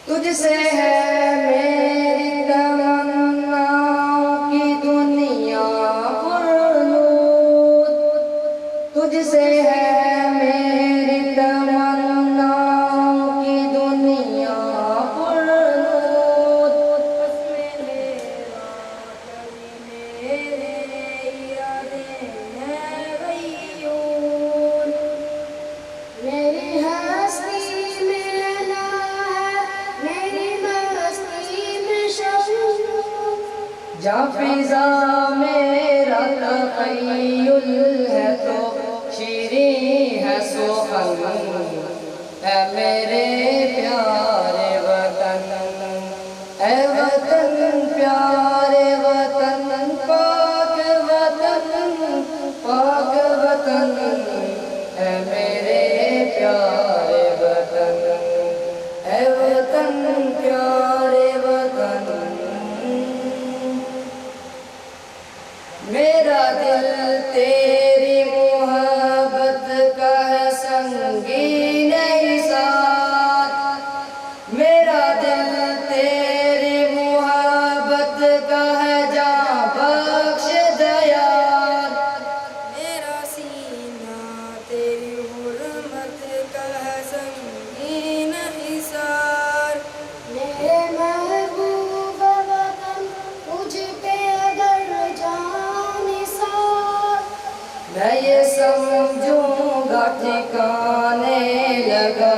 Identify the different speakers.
Speaker 1: तुझसे है मेरी तमन्नाओं की दुनिया पुरनूर, तुझसे है मेरी तमन्नाओं की दुनिया पुरनूर। उसमें मेरा कभी मेरे यादें हैं गयूर, मेरी हस्ती में ना है मेरी मस्ती में शऊर। जा फिजा मेरा तखय्युल है तो शीरीं है सुखन, है मेरे प्यारे वतन, है वतन प्यारे वतन, पाक वतन, पाक वतन, है मेरे प्यारे वतन, है वतन प्यारे वतन। मेरा दिल तेरी मोहब्बत का है संगीन इसार, मेरा दिल तेरी मोहब्बत का है जां बख्श दयाल, मेरा सीना तेरी हुर्मत का है संगीन इसार। मेरे महबूब वतन मुझ पे अगर जान निसार, मैं ये समझूंगा ठिकाने लगा